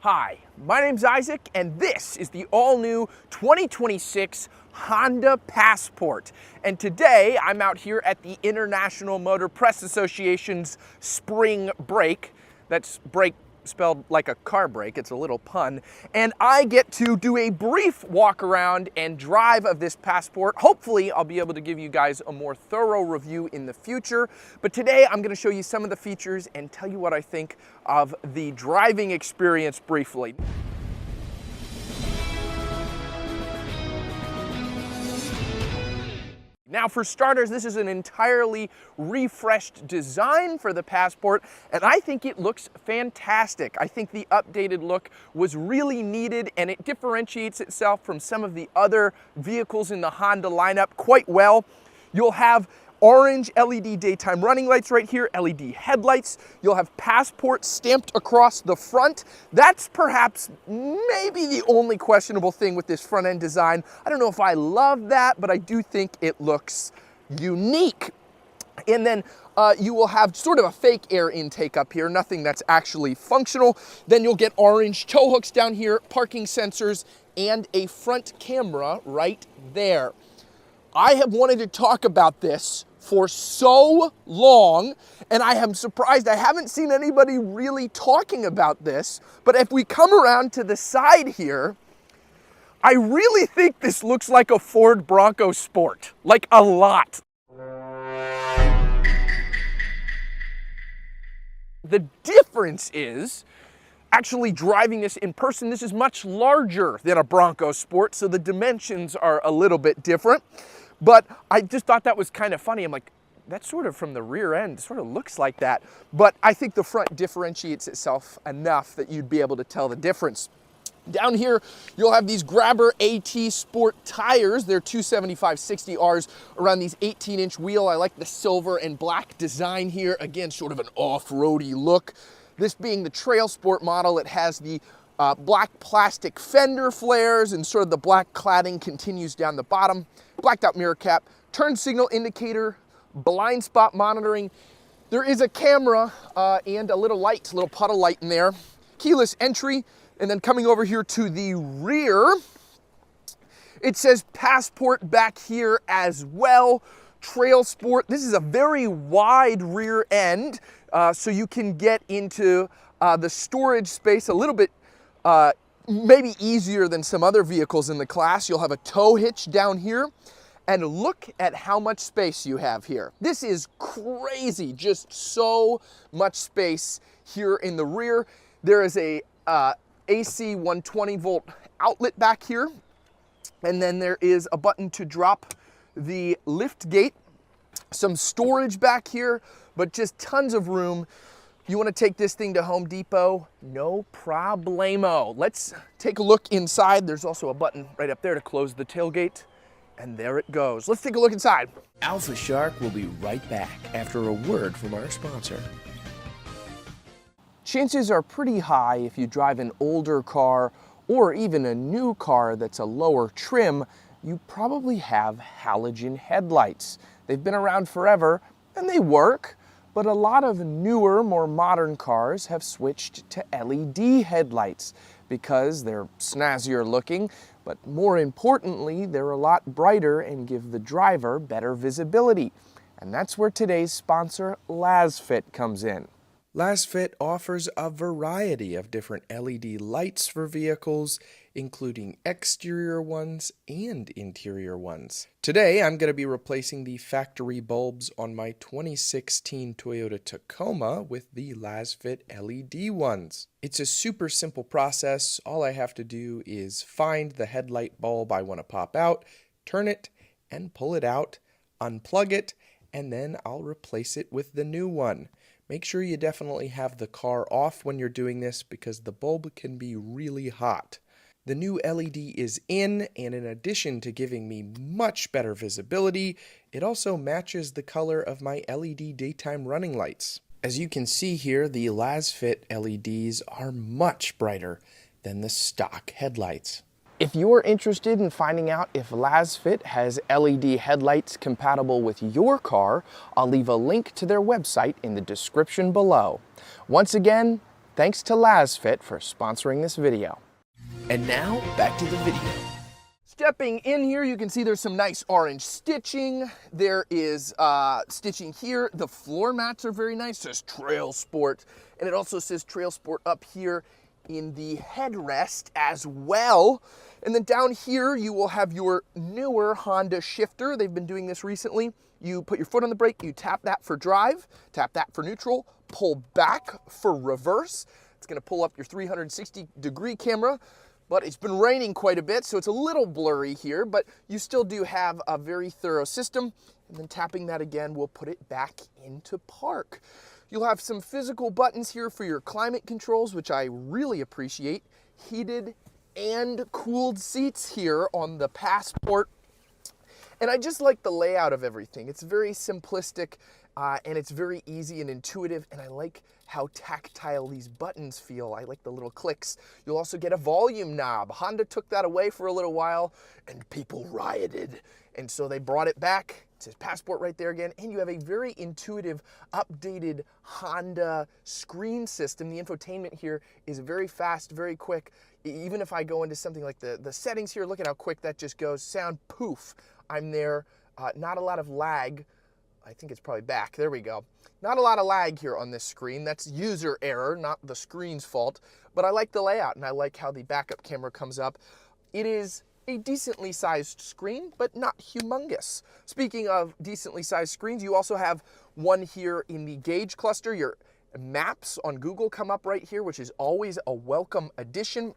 Hi, my name's Isaac, and this is the all-new 2026 Honda Passport. And today, I'm out here at the International Motor Press Association's spring break. That's break spelled like a car brake, it's a little pun. And I get to do a brief walk around and drive of this Passport. Hopefully, I'll be able to give you guys a more thorough review in the future. But today, I'm gonna show you some of the features and tell you what I think of the driving experience briefly. Now for starters, this is an entirely refreshed design for the Passport, and I think it looks fantastic. I think the updated look was really needed, and it differentiates itself from some of the other vehicles in the Honda lineup quite well. You'll have orange LED daytime running lights right here, LED headlights. You'll have Passport stamped across the front. That's perhaps maybe the only questionable thing with this front end design. I don't know if I love that, but I do think it looks unique. And then you will have sort of a fake air intake up here, nothing that's actually functional. Then you'll get orange tow hooks down here, parking sensors, and a front camera right there. I have wanted to talk about this for so long, and I am surprised I haven't seen anybody really talking about this. But if we come around to the side here, I really think this looks like a Ford Bronco Sport, like a lot. The difference is, actually driving this in person, this is much larger than a Bronco Sport, so the dimensions are a little bit different. But I just thought that was kind of funny. I'm like, that's sort of from the rear end, sort of looks like that. But I think the front differentiates itself enough that you'd be able to tell the difference. Down here, you'll have these Grabber AT Sport tires. They're 275/60Rs around these 18-inch wheel. I like the silver and black design here. Again, sort of an off-roady look. This being the TrailSport model, it has the black plastic fender flares, and sort of the black cladding continues down the bottom. Blacked out mirror cap, turn signal indicator, blind spot monitoring. There is a camera and a little light, a little puddle light in there. Keyless entry, and then coming over here to the rear, it says Passport back here as well. TrailSport, this is a very wide rear end, so you can get into the storage space a little bit maybe easier than some other vehicles in the class. You'll have a tow hitch down here, and look at how much space you have here. This is crazy, just so much space here in the rear. There is a AC 120 volt outlet back here, and then there is a button to drop the lift gate, some storage back here, but just tons of room. You want to take this thing to Home Depot? No problemo. Let's take a look inside. There's also a button right up there to close the tailgate, and there it goes. Let's take a look inside. Alpha Shark will be right back after a word from our sponsor. Chances are pretty high if you drive an older car or even a new car that's a lower trim, you probably have halogen headlights. They've been around forever and they work. But a lot of newer, more modern cars have switched to LED headlights because they're snazzier looking, but more importantly, they're a lot brighter and give the driver better visibility. And that's where today's sponsor, LazFit, comes in. LazFit offers a variety of different LED lights for vehicles, including exterior ones and interior ones. Today, I'm going to be replacing the factory bulbs on my 2016 Toyota Tacoma with the LazFit LED ones. It's a super simple process. All I have to do is find the headlight bulb I want to pop out, turn it, and pull it out, unplug it, and then I'll replace it with the new one. Make sure you definitely have the car off when you're doing this because the bulb can be really hot. The new LED is in, and in addition to giving me much better visibility, it also matches the color of my LED daytime running lights. As you can see here, the LazFit LEDs are much brighter than the stock headlights. If you're interested in finding out if LazFit has LED headlights compatible with your car, I'll leave a link to their website in the description below. Once again, Thanks to LazFit for sponsoring this video. And now, back to the video. Stepping in here, you can see there's some nice orange stitching. There is stitching here. The floor mats are very nice. It says TrailSport, and it also says TrailSport up here in the headrest as well. And then down here, you will have your newer Honda shifter. They've been doing this recently. You put your foot on the brake, you tap that for drive, tap that for neutral, pull back for reverse. It's gonna pull up your 360-degree camera, but it's been raining quite a bit, so it's a little blurry here, but you still do have a very thorough system. And then tapping that again will put it back into park. You'll have some physical buttons here for your climate controls, which I really appreciate. Heated and cooled seats here on the Passport. And I just like the layout of everything. It's very simplistic and it's very easy and intuitive, and I like how tactile these buttons feel. I like the little clicks. You'll also get a volume knob. Honda took that away for a little while and people rioted. And so they brought it back. It says Passport right there again. And you have a very intuitive, updated Honda screen system. The infotainment here is very fast, very quick. Even if I go into something like the settings here, look at how quick that just goes. Sound, poof, I'm there. Not a lot of lag. I think it's probably back. There we go. Not a lot of lag here on this screen. That's user error, not the screen's fault. But I like the layout, and I like how the backup camera comes up. It is a decently sized screen, but not humongous. Speaking of decently sized screens, you also have one here in the gauge cluster. Your maps on Google come up right here, which is always a welcome addition.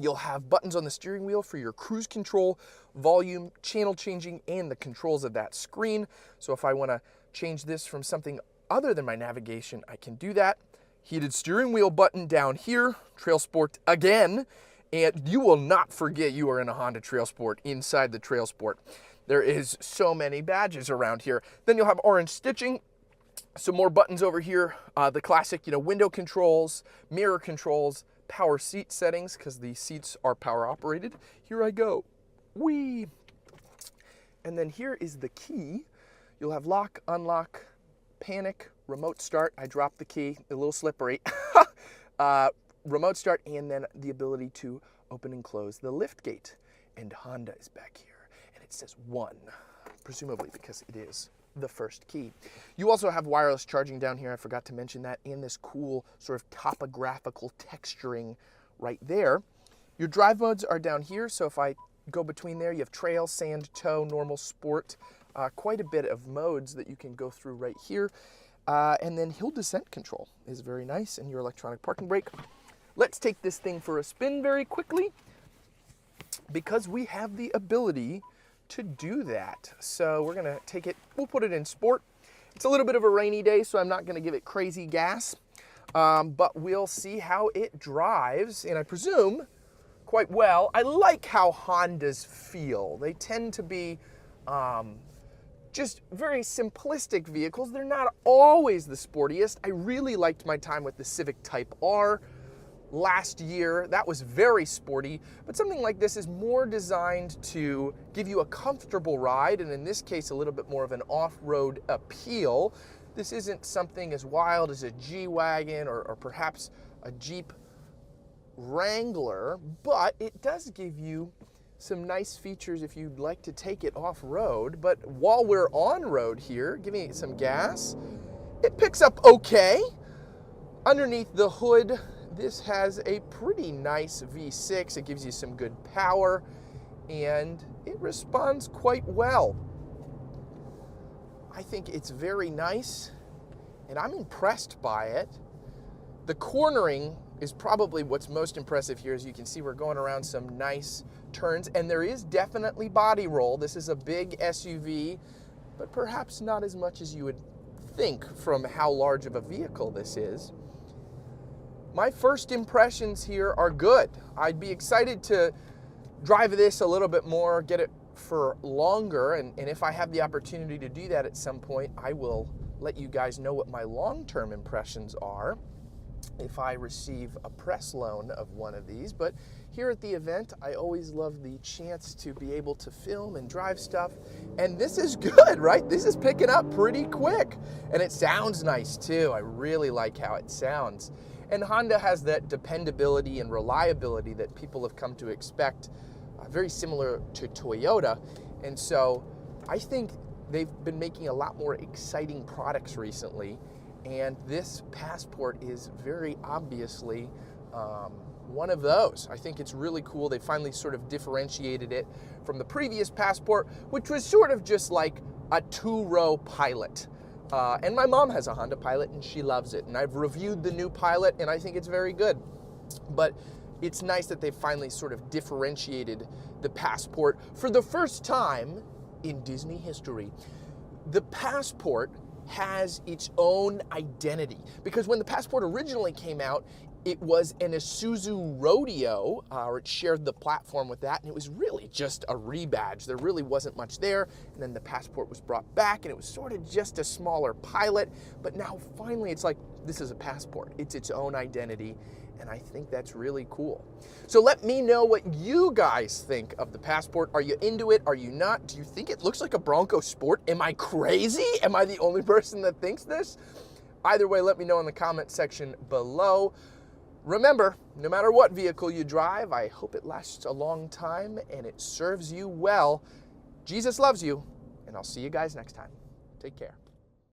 You'll have buttons on the steering wheel for your cruise control, volume, channel changing, and the controls of that screen. So if I want to change this from something other than my navigation, I can do that. Heated steering wheel button down here, TrailSport again, and you will not forget you are in a Honda TrailSport inside the TrailSport. There is so many badges around here. Then you'll have orange stitching, some more buttons over here, the classic, window controls, mirror controls, power seat settings, because the seats are power operated. Here I go. Whee! And then here is the key. You'll have lock, unlock, panic, remote start. I dropped the key, a little slippery. Remote start, and then the ability to open and close the lift gate. And Honda is back here, and it says 1, presumably because it is the first key. You also have wireless charging down here. I forgot to mention that, and this cool sort of topographical texturing right there. Your drive modes are down here, so if I go between there, you have trail, sand, tow, normal, sport, quite a bit of modes that you can go through right here. And then hill descent control is very nice, and your electronic parking brake. Let's take this thing for a spin very quickly, because we have the ability to do that. So we're gonna take it, we'll put it in sport. It's a little bit of a rainy day, so I'm not gonna give it crazy gas, but we'll see how it drives, and I presume quite well. I like how Hondas feel. They tend to be just very simplistic vehicles. They're not always the sportiest. I really liked my time with the Civic Type R last year. That was very sporty, but something like this is more designed to give you a comfortable ride, and in this case a little bit more of an off-road appeal. This isn't something as wild as a G-Wagon or perhaps a Jeep Wrangler, but it does give you some nice features if you'd like to take it off-road. But while we're on-road here, giving it some gas, it picks up okay. Underneath the hood, this has a pretty nice V6. It gives you some good power, and it responds quite well. I think it's very nice, and I'm impressed by it. The cornering is probably what's most impressive here. As you can see, we're going around some nice turns, and there is definitely body roll. This is a big SUV, but perhaps not as much as you would think from how large of a vehicle this is. My first impressions here are good. I'd be excited to drive this a little bit more, get it for longer, and if I have the opportunity to do that at some point, I will let you guys know what my long-term impressions are if I receive a press loan of one of these. But here at the event, I always love the chance to be able to film and drive stuff, and this is good, right? This is picking up pretty quick, and it sounds nice too. I really like how it sounds. And Honda has that dependability and reliability that people have come to expect, very similar to Toyota. And so I think they've been making a lot more exciting products recently, and this Passport is very obviously one of those. I think it's really cool. They finally sort of differentiated it from the previous Passport, which was sort of just like a two-row Pilot. And my mom has a Honda Pilot and she loves it. And I've reviewed the new Pilot and I think it's very good. But it's nice that they finally sort of differentiated the Passport for the first time in Disney history. The Passport has its own identity, because when the Passport originally came out, it was an Isuzu Rodeo, or it shared the platform with that, and it was really just a rebadge. There really wasn't much there, and then the Passport was brought back, and it was sort of just a smaller Pilot, but now finally it's like, this is a Passport. It's its own identity, and I think that's really cool. So let me know what you guys think of the Passport. Are you into it? Are you not? Do you think it looks like a Bronco Sport? Am I crazy? Am I the only person that thinks this? Either way, let me know in the comment section below. Remember, no matter what vehicle you drive, I hope it lasts a long time and it serves you well. Jesus loves you, and I'll see you guys next time. Take care.